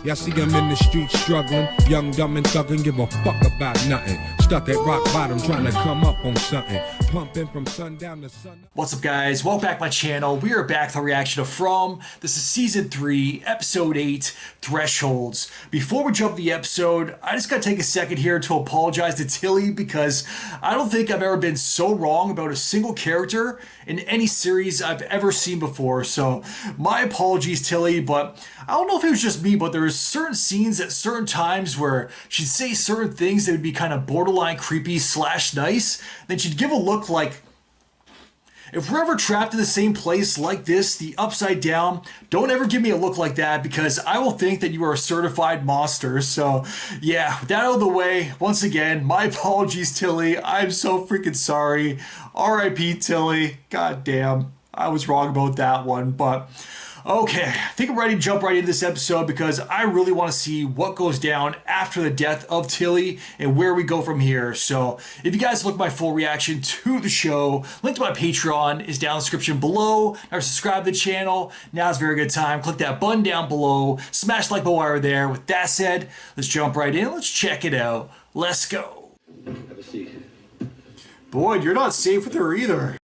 Y'all see him in the streets struggling, young, dumb, and thuggin', give a fuck about nothing. Stuck at rock bottom, trying to come up on something. Pumping from sundown to sun. What's up, guys? Welcome back to my channel. We are back to the reaction of From. This is season 3, episode 8, Thresholds. Before we jump to the episode, I just gotta take a second here to apologize to Tilly because I don't think I've ever been so wrong about a single character in any series I've ever seen before. So my apologies, Tilly, but I don't know if it was just me, but there was certain scenes at certain times where she'd say certain things that would be kind of borderline creepy / nice. Then she'd give a look like, if we're ever trapped in the same place like this, the upside down, don't ever give me a look like that because I will think that you are a certified monster. So yeah, with that out of the way, once again, my apologies, Tilly. I'm so freaking sorry. R.I.P. Tilly. God damn, I was wrong about that one, but okay, I think I'm ready to jump right into this episode because I really want to see what goes down after the death of Tilly and where we go from here. So if you guys look at my full reaction to the show, link to my Patreon is down in the description below. Now subscribe to the channel. Now's a very good time. Click that button down below. Smash the like button while you're there. With that said, let's jump right in. Let's check it out. Let's go. Have a seat. Boyd, you're not safe with her either.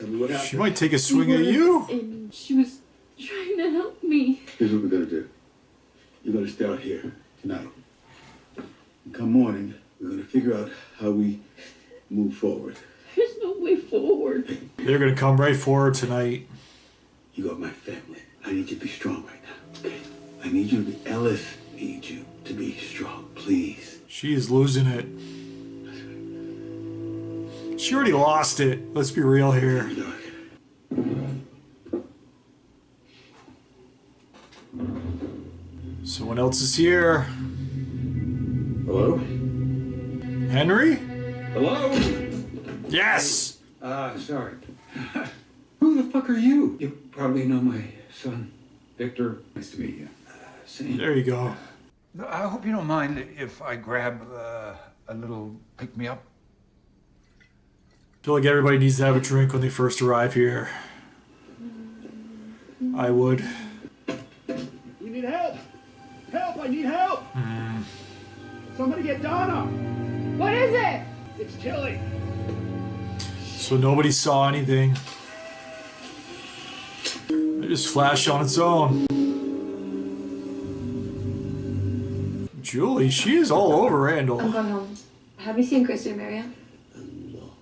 She might take a swing at you. And she was trying to help me. Here's what we're gonna do. You're gonna stay out here tonight. And come morning, we're gonna figure out how we move forward. There's no way forward. They're gonna come right for her tonight. You got my family. I need you to be strong right now, okay? I need you to be, Ellis needs you to be strong, please. She is losing it. She already lost it. Let's be real here. Someone else is here. Hello? Henry? Hello? Yes! Sorry. Who the fuck are you? You probably know my son, Victor. Nice to meet you. Sam. There you go. I hope you don't mind if I grab a little pick-me-up. I feel like everybody needs to have a drink when they first arrive here. I would. We need help! Help! I need help! Somebody get Donna! What is it? It's Tilly! So nobody saw anything. It just flashed on its own. Julie, she is all over Randall. I'm going home. Have you seen Christy and Marianne? No.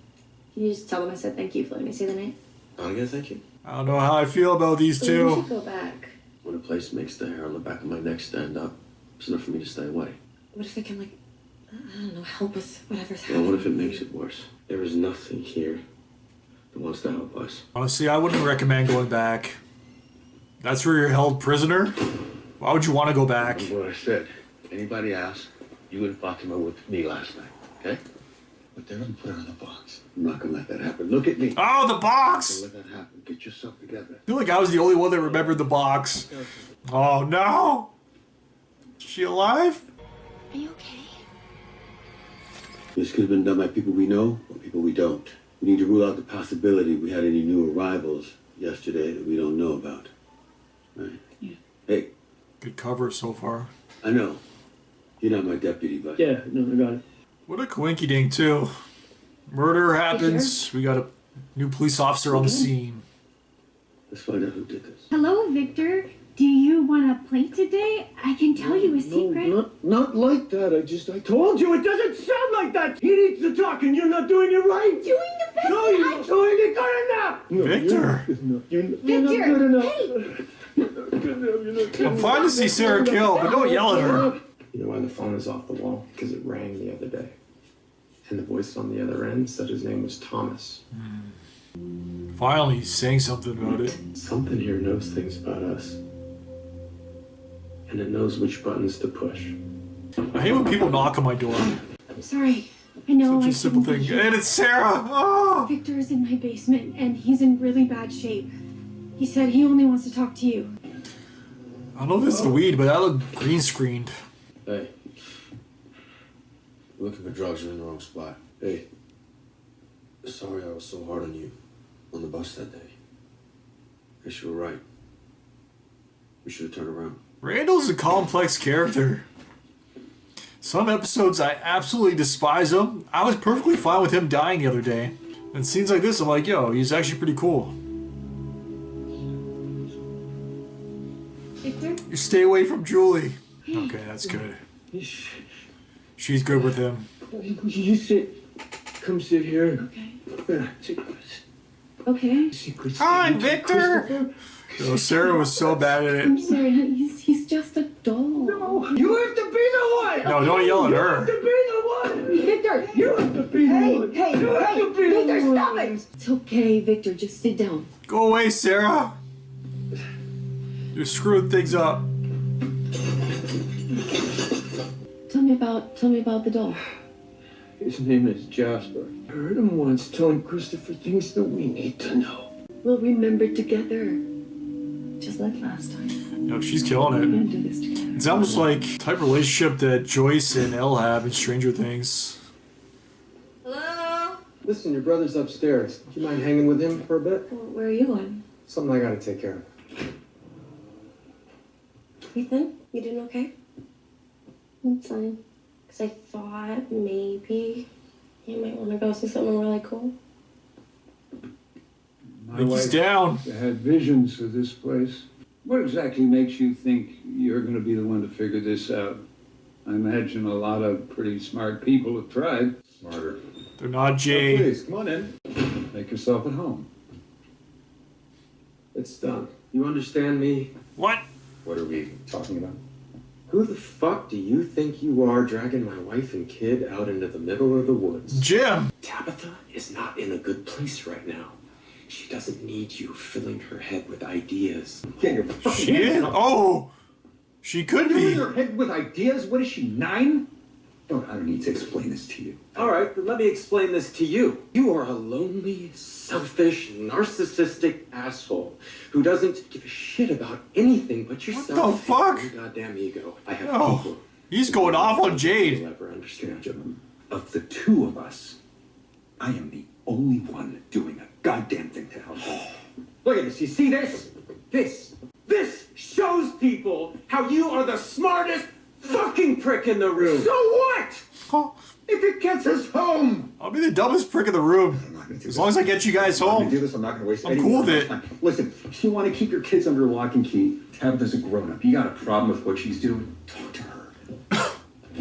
Can you just tell them I said thank you for letting me stay the night? I'm gonna thank you. I don't know how I feel about these We two. should go back. When a place makes the hair on the back of my neck stand up, it's enough for me to stay away. What if they can, like, I don't know, help with whatever's Well, happening? what if it makes it worse? There is nothing here that wants to help us. Honestly, I wouldn't recommend going back. That's where you're held prisoner. Why would you want to go back? Remember what I said. Anybody asks, you and Fatima were with me last night, okay? But they're gonna put her in the box. I'm not gonna let that happen. Look at me. Oh, the box! Don't let that happen. Get yourself together. I feel like I was the only one that remembered the box. Oh no! Is she alive? Are you okay? This could have been done by people we know or people we don't. We need to rule out the possibility we had any new arrivals yesterday that we don't know about. Right? Yeah. Hey, Good cover so far. I know. You're not my deputy, but... Yeah, no, I got it. What a coinky dink too. Murder happens. We got a new police officer on the scene. Let's find out who did this. Hello, Victor. Do you want to play today? I can tell you a secret. Not like that. I told you it doesn't sound like that. He needs to talk and you're not doing it right. Doing the best. No, you're not doing it good enough. No, Victor. You're Victor, not good enough. hey. You're not good enough. You're not good I'm fine to see Sarah kill, but don't yell at her. You know why the phone is off the wall? Because it rang the other day. And the voice on the other end said his name was Thomas. Finally, he's saying something about it. Something here knows things about us. And it knows which buttons to push. I hate when people knock on my door. I'm sorry. I know Such I a simple shouldn't thing. be- And it's Sarah! Oh! Victor is in my basement and he's in really bad shape. He said he only wants to talk to you. I don't know if it's the weed, but that looked green screened. Hey. You're looking for drugs, you're in the wrong spot. Hey. Sorry I was so hard on you on the bus that day. Guess you were right. We should have turned around. Randall's a complex character. Some episodes I absolutely despise him. I was perfectly fine with him dying the other day. And scenes like this, I'm like, yo, he's actually pretty cool. Victor? You stay away from Julie. Okay, that's good. She's good with him. You sit. Come sit here. Okay. Secrets. Okay. Secrets. Hi, Victor! Yo, Sarah was so bad at I'm it. sorry, he's just a doll. No, you have to be the one. No, don't yell at You have her. to be the one. Victor! You have to be the one. Hey, You have to be the Victor, one. stop it! It's okay, Victor, just sit down. Go away, Sarah. You're screwing things up. Tell me about the doll. His name is Jasper. I heard him once telling Christopher things that we need to know. We'll remember together. Just like last time. Yo, she's We're killing it. gonna do this together. It's almost like the type of relationship that Joyce and Elle have in Stranger Things. Hello? Listen, your brother's upstairs. Do you mind hanging with him for a bit? Well, where are you going? Something I gotta take care of. Ethan, you doing okay? I'm fine. Because I thought maybe you might want to go see something really cool. My He's wife down. had visions of this place. What exactly makes you think you're going to be the one to figure this out? I imagine a lot of pretty smart people have tried. Smarter. They're not Jade. Please, come on in. Make yourself at home. It's done. You understand me? What? What are we talking about? Who the fuck do you think you are dragging my wife and kid out into the middle of the woods? Jim. Tabitha is not in a good place right now. She doesn't need you filling her head with ideas. Get your fucking She hands is? up. Oh. She could Filling be. her head with ideas? What is she, 9? Don't, I don't need to explain this to you. All right, but let me explain this to you. You are a lonely, selfish, narcissistic asshole who doesn't give a shit about anything but yourself. the fuck? and your goddamn ego. I have Oh, people he's going off on you'll Jade. ever understand. Gentlemen, of the two of us, I am the only one doing a goddamn thing to help you. Look at this. You see this? This shows people how you are the smartest Fucking prick in the room. So what? Oh, If it gets us home. I'll be the dumbest prick in the room. I'm not gonna do As this. long as I get you guys I'm not gonna home. do this. I'm not gonna waste I'm any cool more with of it. my time. Listen, if you want to keep your kids under lock and key, Tabitha's a grown-up. You got a problem with what she's doing? Talk to her.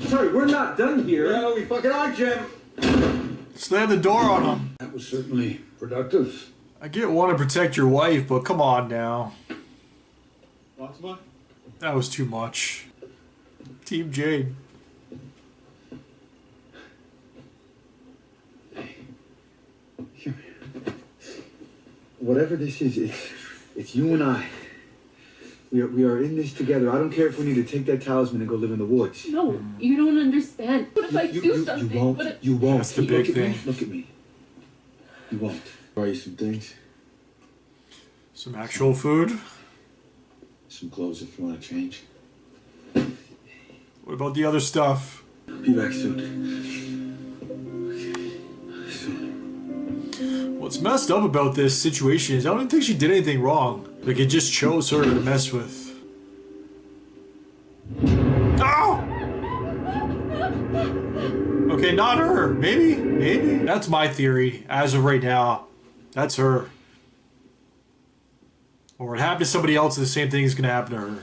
Sorry, we're not done here. No, we fucking are, Jim. Slam the door on him. That was certainly productive. I get want to protect your wife, but come on now. Lots of That was too much. Team Jade. Whatever this is, it's you and I. We are in this together. I don't care if we need to take that talisman and go live in the woods. No, you don't understand. What if I do something? You won't. What if... You won't. That's the big Look at me. thing. Look at me. You won't. Buy you some things. Some actual food. Some clothes if you want to change. What about the other stuff? Be back soon. What's messed up about this situation is I don't even think she did anything wrong. Like, it just chose her to mess with. Oh! Okay, not her. Maybe. That's my theory. As of right now, that's her. Or it happened to somebody else, and the same thing is going to happen to her.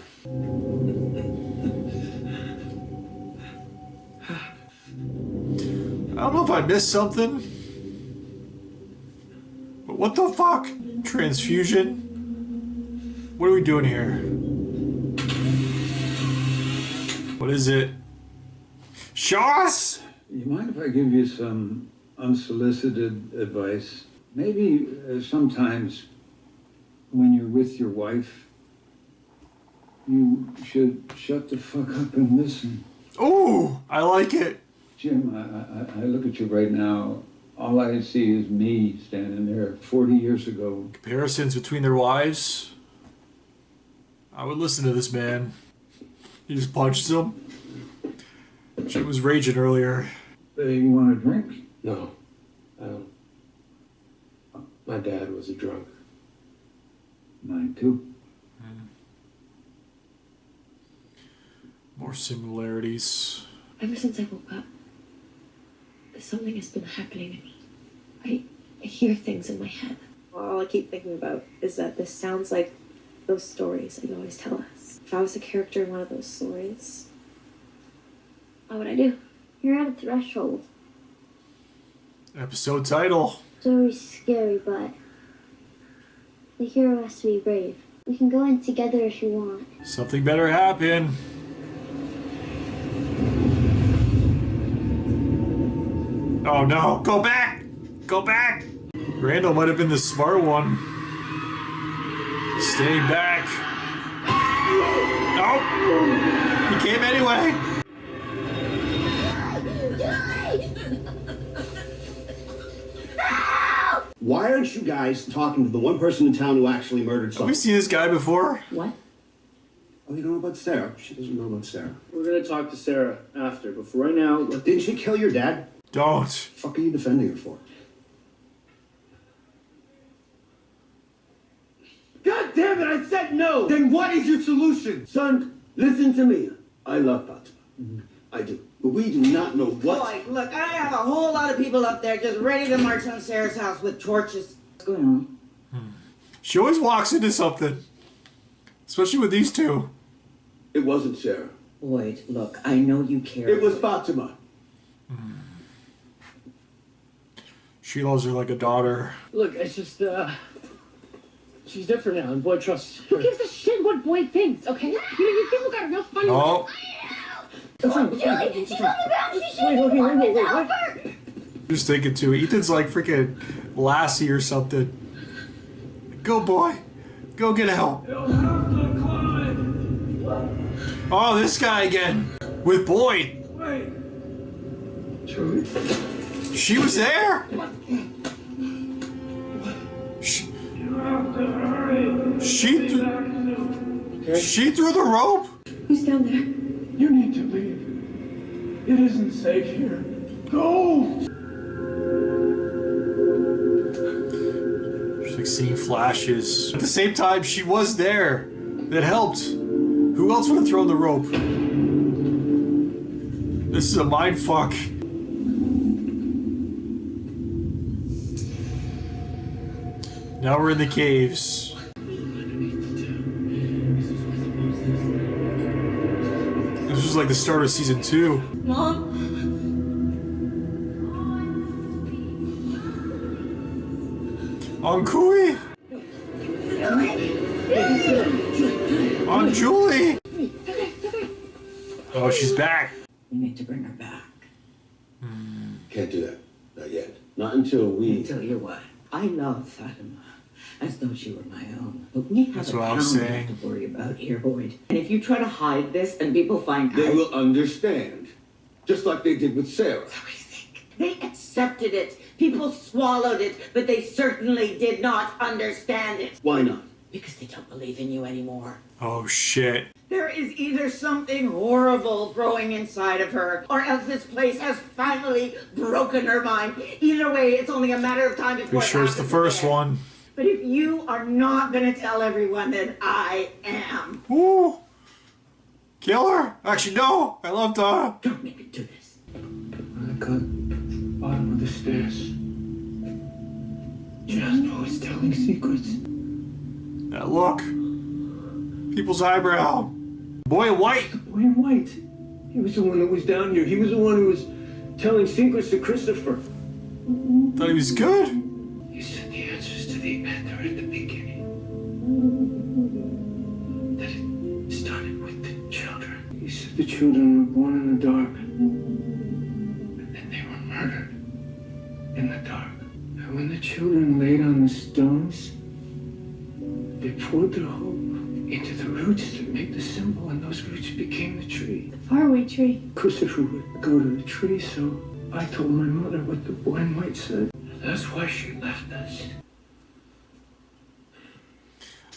I don't know if I missed something. But what the fuck? Transfusion? What are we doing here? What is it? Show us! You mind if I give you some unsolicited advice? Maybe sometimes when you're with your wife, you should shut the fuck up and listen. Ooh, I like it. Jim, I look at you right now. All I see is me standing there 40 years ago. Comparisons between their wives. I would listen to this man. He just punched him. She was raging earlier. Hey, you want a drink? No, I don't. My dad was a drunk. Mine too. More similarities. Ever since I woke up, something has been happening to me. I hear things in my head. All I keep thinking about is that this sounds like those stories that you always tell us. If I was a character in one of those stories, what would I do? You're at a threshold. Episode title. Story's scary, but the hero has to be brave. We can go in together if you want. Something better happen. Oh no, go back! Go back! Randall might have been the smart one. Staying back. Nope. He came anyway. Why aren't you guys talking to the one person in town who actually murdered Have someone? we seen this guy before? What? Oh, you know about Sarah? She doesn't know about Sarah. We're gonna talk to Sarah after, but for right now, But didn't she kill your dad? Don't. The fuck are you defending her for? God damn it, I said no! Then what is your solution? Son, listen to me. I love Fatima. I do. But we do not know what... Boy, look, I have a whole lot of people up there just ready to march on Sarah's house with torches. What's going on? She always walks into something. Especially with these two. It wasn't Sarah. Boyd, look, I know you care. It was Fatima. She loves her like a daughter. Look, it's just, she's different now, and Boyd trusts her. Who gives a shit what Boyd thinks, okay? You people got a real funny... Oh. What's wrong? What's wrong? Wait, what? Just thinking too. Ethan's like freaking Lassie or something. Go, boy. Go get help. Oh, this guy again. With Boyd. She was there. She threw the rope. Who's down there? You need to leave. It isn't safe here. Go! She's like seeing flashes. At the same time, she was there. That helped. Who else would have thrown the rope? This is a mind fuck. Now we're in the caves. This was like the start of season 2. Mom? On Kui? On Julie? Oh, she's back. You need to bring her back. Can't do that. Not yet. Not until we... Tell you what, I love Fatima as though she were my own. But we have That's a what I was town we saying. have to worry about here, Boyd. And if you try to hide this and people find They out... will understand. Just like they did with Sarah. They accepted it. People swallowed it, but they certainly did not understand it. Why not? Because they don't believe in you anymore. Oh, shit. There is either something horrible growing inside of her, or else this place has finally broken her mind. Either way, it's only a matter of time before Pretty sure it's the happens first again. one. But if you are not going to tell everyone, then I am. Ooh. Kill her? Actually, no. I love Donna. Don't make me do this. I cut bottom of the stairs. Just was telling secrets. That look. People's eyebrow. Boy in white. Boy in white. He was the one that was down here. He was the one who was telling secrets to Christopher. Thought he was good. He said the answers to the end are at the beginning. That it started with the children. He said the children were born in the dark. And then they were murdered in the dark. And when the children laid on the stones, they poured their hope into the roots that made the symbol, and those roots became the tree. The faraway tree. Christopher would go to the tree, so I told my mother what the boy in white said. That's why she left us.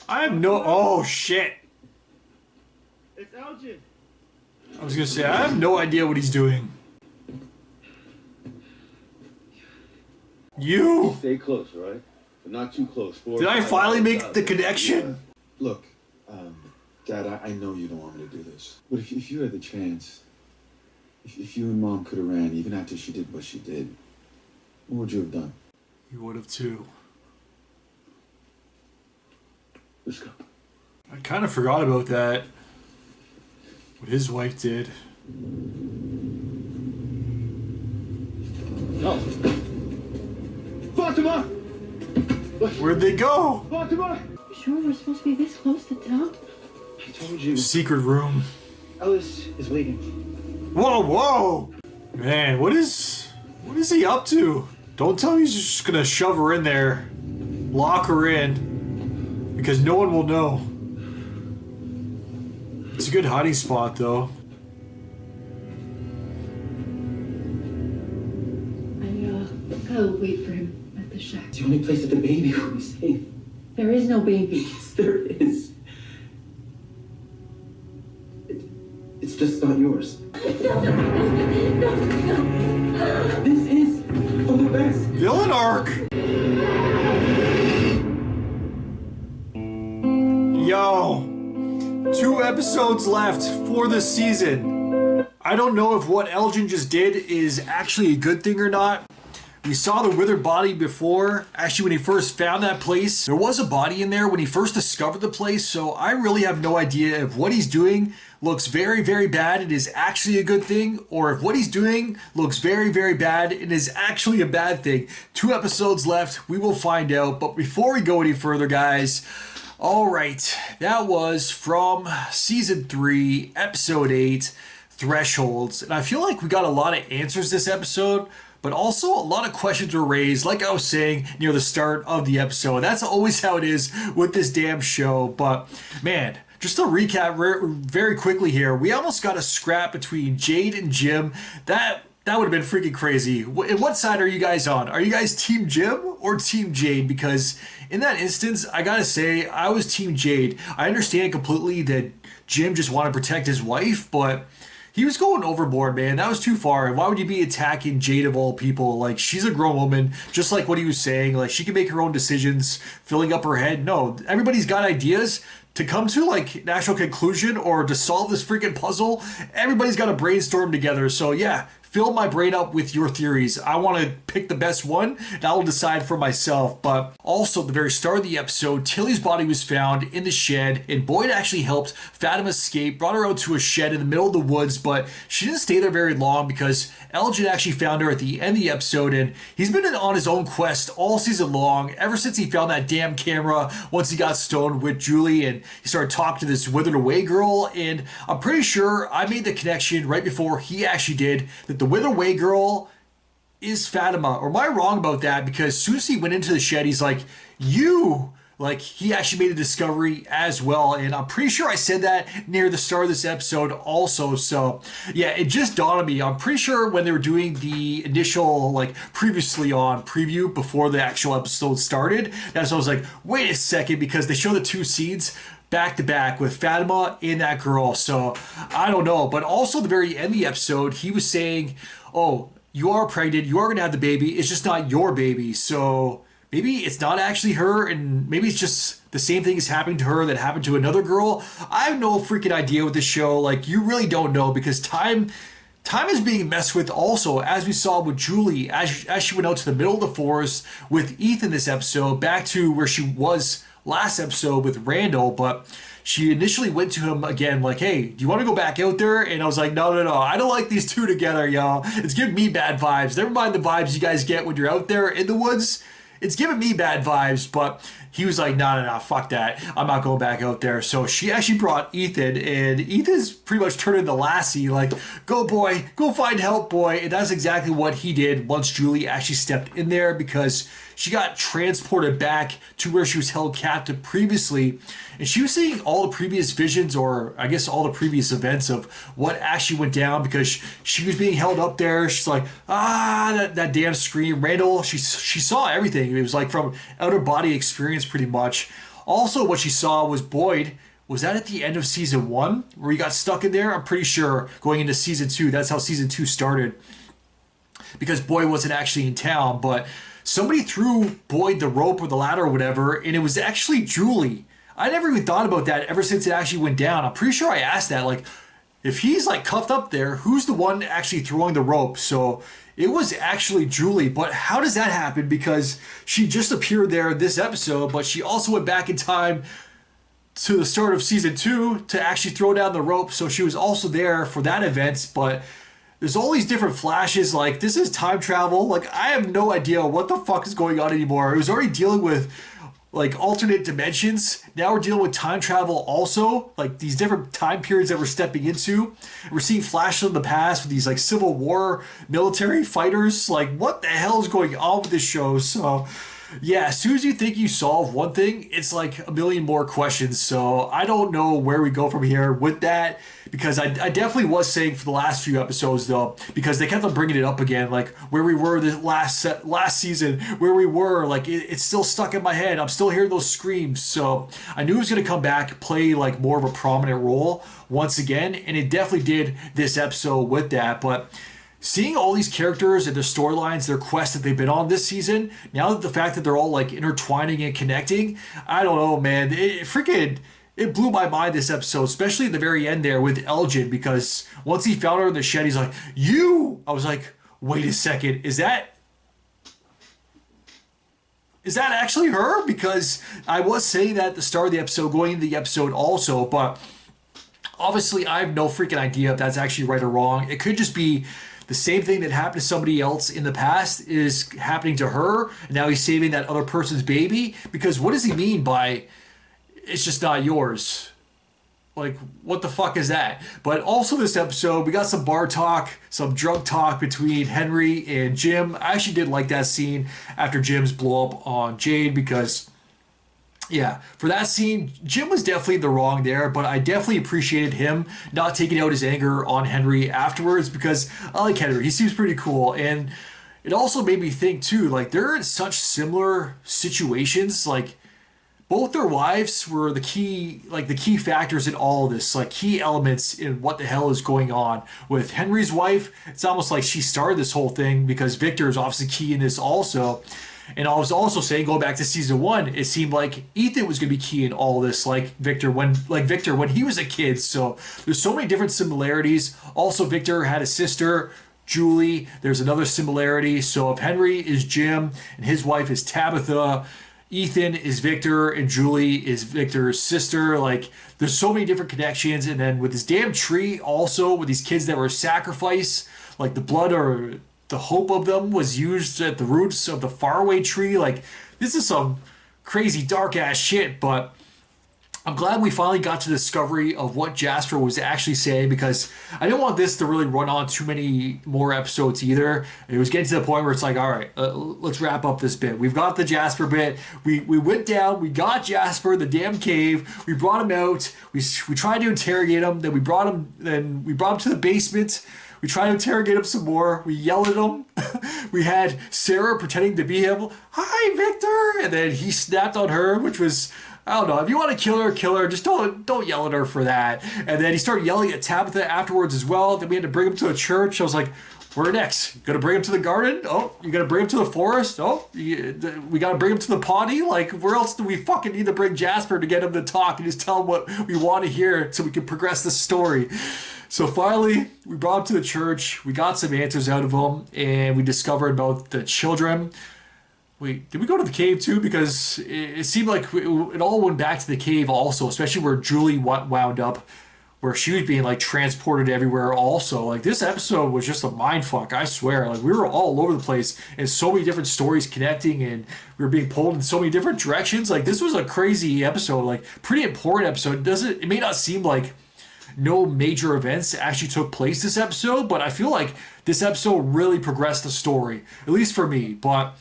I have no... Oh, shit. It's Elgin. I was gonna say, I have no idea what he's doing. You! Stay close, all right? But not too close. Did I finally make the connection? Look, Dad, I know you don't want me to do this. But if you had the chance, if you and Mom could have ran even after she did what she did, what would you have done? You would have too. Let's go. I kind of forgot about that. What his wife did. No. Fatima! Where'd they go? Fatima! Sure, we're supposed to be this close to town? I told you. Secret room. Ellis is waiting. Whoa, whoa! Man, what is he up to? Don't tell me he's just gonna shove her in there, lock her in, because no one will know. It's a good hiding spot, though. I'll wait for him at the shack. It's the only place that the baby will be safe. There is no baby. Yes, there is. It's just not yours. This is for the best. Villain arc! Yo! 2 episodes left for the season. I don't know if what Elgin just did is actually a good thing or not. We saw the withered body before. Actually, when he first found that place, there was a body in there when he first discovered the place, so I really have no idea if what he's doing looks very, very bad and is actually a good thing, or if what he's doing looks very, very bad and is actually a bad thing. 2 episodes left. We will find out. But before we go any further, guys, all right, that was from Season 3, Episode 8, Thresholds. And I feel like we got a lot of answers this episode, but also a lot of questions were raised, like I was saying near the start of the episode. That's always how it is with this damn show. But man, just to recap very quickly here, we almost got a scrap between Jade and Jim. That would have been freaking crazy. And what side are you guys on? Are you guys Team Jim or Team Jade? Because in that instance, I gotta say, I was Team Jade. I understand completely that Jim just wanted to protect his wife, but he was going overboard, man. That was too far. Why would you be attacking Jade of all people? Like, she's a grown woman, just like what he was saying. Like, she can make her own decisions, filling up her head. No, everybody's got ideas to come to, like, an actual conclusion or to solve this freaking puzzle. Everybody's got to brainstorm together. So, yeah, fill my brain up with your theories. I want to pick the best one, and I will decide for myself. But also, at the very start of the episode, Tilly's body was found in the shed, and Boyd actually helped Fatima escape, brought her out to a shed in the middle of the woods, but she didn't stay there very long because Elgin actually found her at the end of the episode, and he's been on his own quest all season long, ever since he found that damn camera once he got stoned with Julie, and he started talking to this withered away girl, and I'm pretty sure I made the connection right before he actually did, that the withered away girl is Fatima. Or am I wrong about that? Because as soon as he went into the shed, he's like, you! Like, he actually made a discovery as well. And I'm pretty sure I said that near the start of this episode also. So, yeah, it just dawned on me. I'm pretty sure when they were doing the initial, like, previously on preview before the actual episode started, that's when I was like, wait a second, because they show the 2 scenes back to back with Fatima and that girl. So, I don't know. But also at the very end of the episode, he was saying, oh, you are pregnant, you are going to have the baby, it's just not your baby. So maybe it's not actually her, and maybe it's just the same thing is happening to her that happened to another girl. I have no freaking idea with this show. Like, you really don't know, because time is being messed with also, as we saw with Julie, as she went out to the middle of the forest with Ethan this episode, back to where she was last episode with Randall. But she initially went to him again like, hey, do you want to go back out there? And I was like, no, I don't like these two together, y'all. It's giving me bad vibes. Never mind the vibes you guys get when you're out there in the woods. It's giving me bad vibes. But he was like, no, fuck that. I'm not going back out there. So she actually brought Ethan, and Ethan's pretty much turned into Lassie, like, go boy, go find help, boy. And that's exactly what he did once Julie actually stepped in there, because she got transported back to where she was held captive previously. And she was seeing all the previous visions, or I guess all the previous events of what actually went down, because she was being held up there. She's like, that damn scream. Randall, she saw everything. It was like from outer body experience pretty much. Also, what she saw was Boyd. Was that at the end of season 1 where he got stuck in there? I'm pretty sure going into season 2, that's how season 2 started, because Boyd wasn't actually in town, but somebody threw Boyd the rope or the ladder or whatever, and it was actually Julie. I never even thought about that ever since it actually went down. I'm pretty sure I asked that, like, if he's like cuffed up there, who's the one actually throwing the rope? So it was actually Julie. But how does that happen? Because she just appeared there this episode, but she also went back in time to the start of season 2 to actually throw down the rope. So she was also there for that event. But there's all these different flashes. Like, this is time travel. Like, I have no idea what the fuck is going on anymore. It was already dealing with like alternate dimensions. Now we're dealing with time travel also, like these different time periods that we're stepping into. We're seeing flashes of the past with these like Civil War military fighters. Like, what the hell is going on with this show? So yeah, as soon as you think you solve one thing, it's like a million more questions. So I don't know where we go from here with that, because I definitely was saying for the last few episodes though, because they kept on bringing it up again, like where we were the last season, where we were, like it's still stuck in my head. I'm still hearing those screams. So I knew it was going to come back, play like more of a prominent role once again, and it definitely did this episode with that. But seeing all these characters and their storylines, their quests that they've been on this season, now that the fact that they're all like intertwining and connecting, I don't know, man. It blew my mind this episode, especially at the very end there with Elgin, because once he found her in the shed, he's like, "You!" I was like, wait a second, is that actually her? Because I was saying that at the start of the episode, going into the episode also, but obviously I have no freaking idea if that's actually right or wrong. It could just be the same thing that happened to somebody else in the past is happening to her, and now he's saving that other person's baby. Because what does he mean by it's just not yours? Like, what the fuck is that? But also this episode, we got some bar talk, some drug talk between Henry and Jim. I actually did like that scene after Jim's blow up on Jade, because yeah, for that scene, Jim was definitely in the wrong there, but I definitely appreciated him not taking out his anger on Henry afterwards, because I like Henry. He seems pretty cool. And it also made me think too, like, they're in such similar situations. Like, both their wives were the key factors in all of this, like key elements in what the hell is going on. With Henry's wife, it's almost like she started this whole thing, because Victor is obviously key in this also. And I was also saying, going back to season 1, it seemed like Ethan was going to be key in all this, like Victor when he was a kid. So there's so many different similarities. Also, Victor had a sister, Julie. There's another similarity. So if Henry is Jim and his wife is Tabitha, Ethan is Victor and Julie is Victor's sister. Like, there's so many different connections. And then with this damn tree also, with these kids that were sacrificed, like the blood or the hope of them was used at the roots of the faraway tree. Like, this is some crazy dark ass shit, but I'm glad we finally got to the discovery of what Jasper was actually saying, because I didn't want this to really run on too many more episodes either. It was getting to the point where it's like, all right, let's wrap up this bit. We've got the Jasper bit. We went down, we got Jasper, the damn cave. We brought him out. We tried to interrogate him. Then we brought him to the basement. We tried to interrogate him some more. We yelled at him. We had Sarah pretending to be him. "Hi, Victor!" And then he snapped on her, which was, I don't know. If you want to kill her, kill her. Just don't yell at her for that. And then he started yelling at Tabitha afterwards as well. Then we had to bring him to a church. I was like, where next? Gonna bring him to the garden? Oh, you gotta bring him to the forest? Oh, we gotta bring him to the potty? Like, where else do we fucking need to bring Jasper to get him to talk and just tell him what we want to hear so we can progress the story? So finally, we brought him to the church. We got some answers out of him, and we discovered about the children. Wait, did we go to the cave too? Because it seemed like it all went back to the cave also, especially where Julie wound up, where she was being like transported everywhere also. Like, this episode was just a mind fuck, I swear. Like, we were all over the place and so many different stories connecting, and we were being pulled in so many different directions. Like, this was a crazy episode, like pretty important episode. It may not seem like no major events actually took place this episode, but I feel like this episode really progressed the story, at least for me. But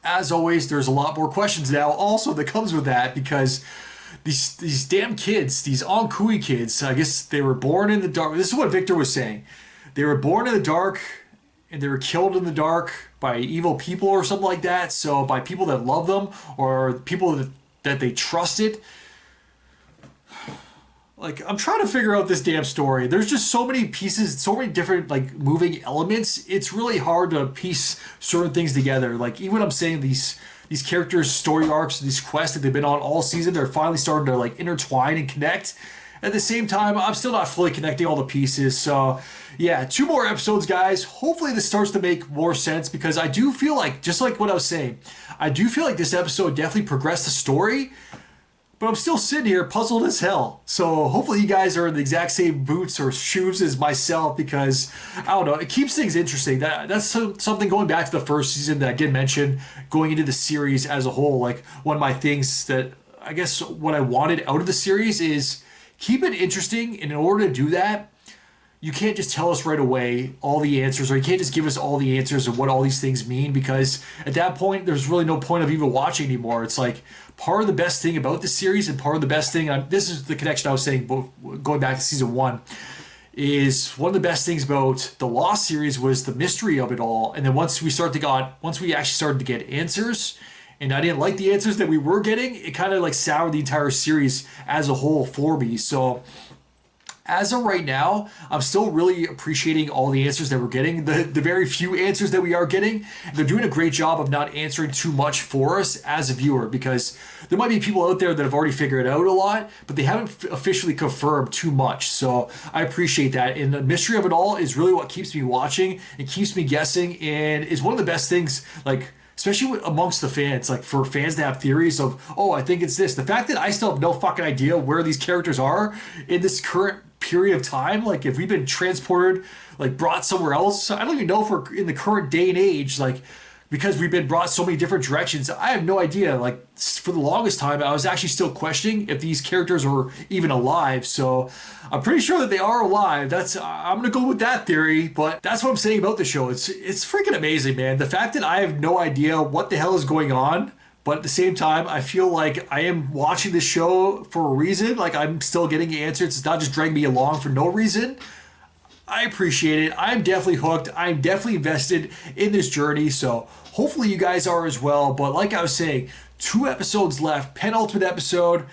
as always, there's a lot more questions now also that comes with that, because these damn kids, these Onkui kids, I guess they were born in the dark. This is what Victor was saying. They were born in the dark, and they were killed in the dark by evil people or something like that. So by people that love them, or people that they trusted. like, I'm trying to figure out this damn story. There's just so many pieces, so many different, like, moving elements. It's really hard to piece certain things together. Like, even when I'm saying these characters' story arcs, these quests that they've been on all season, they're finally starting to, like, intertwine and connect. At the same time, I'm still not fully connecting all the pieces. So, yeah, 2 more episodes, guys. Hopefully this starts to make more sense, because I do feel like, just like what I was saying, I do feel like this episode definitely progressed the story, but I'm still sitting here puzzled as hell. So hopefully you guys are in the exact same boots or shoes as myself, because, I don't know, it keeps things interesting. That's something going back to the first season that I did mention, going into the series as a whole. Like, one of my things that, I guess, what I wanted out of the series is keep it interesting. And in order to do that, you can't just tell us right away all the answers, or you can't just give us all the answers of what all these things mean, because at that point, there's really no point of even watching anymore. It's like, part of the best thing about the series, and part of the best thing, this is the connection I was saying, going back to season 1, is one of the best things about the Lost series was the mystery of it all. And then once we actually started to get answers, and I didn't like the answers that we were getting, it kind of like soured the entire series as a whole for me. So as of right now, I'm still really appreciating all the answers that we're getting, the very few answers that we are getting. They're doing a great job of not answering too much for us as a viewer, because there might be people out there that have already figured it out a lot, but they haven't officially confirmed too much. So I appreciate that. And the mystery of it all is really what keeps me watching and keeps me guessing, and is one of the best things, like, especially amongst the fans, like, for fans to have theories of, oh, I think it's this. The fact that I still have no fucking idea where these characters are in this current period of time, like, if we've been transported, like, brought somewhere else, I don't even know if we're in the current day and age, like, because we've been brought so many different directions. I have no idea. Like, for the longest time, I was actually still questioning if these characters were even alive. So I'm pretty sure that they are alive. I'm gonna go with that theory. But that's what I'm saying about the show. It's freaking amazing, man. The fact that I have no idea what the hell is going on, but at the same time, I feel like I am watching this show for a reason. Like, I'm still getting answers. It's not just dragging me along for no reason. I appreciate it. I'm definitely hooked. I'm definitely invested in this journey. So hopefully you guys are as well. But like I was saying, 2 episodes left, penultimate episode,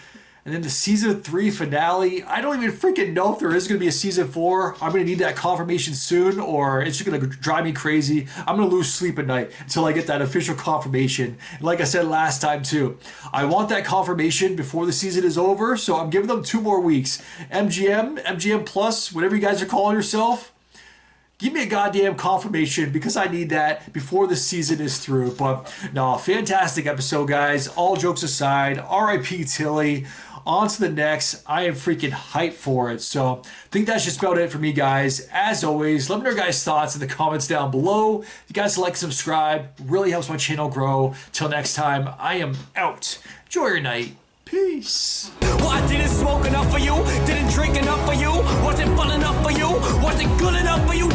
and then the season 3 finale. I don't even freaking know if there is going to be a season 4. I'm going to need that confirmation soon, or it's just going to drive me crazy. I'm going to lose sleep at night until I get that official confirmation. And like I said last time too, I want that confirmation before the season is over, so I'm giving them 2 more weeks. MGM Plus, whatever you guys are calling yourself, give me a goddamn confirmation, because I need that before the season is through. But no, fantastic episode, guys. All jokes aside, R.I.P. Tilly. On to the next. I am freaking hyped for it. So I think that's just about it for me, guys. As always, let me know your guys' thoughts in the comments down below. If you guys like, subscribe. Really helps my channel grow. Till next time, I am out. Enjoy your night. Peace. Well, I didn't smoke enough for you. Didn't drink enough for you. Wasn't fun enough for you. Wasn't good enough for you.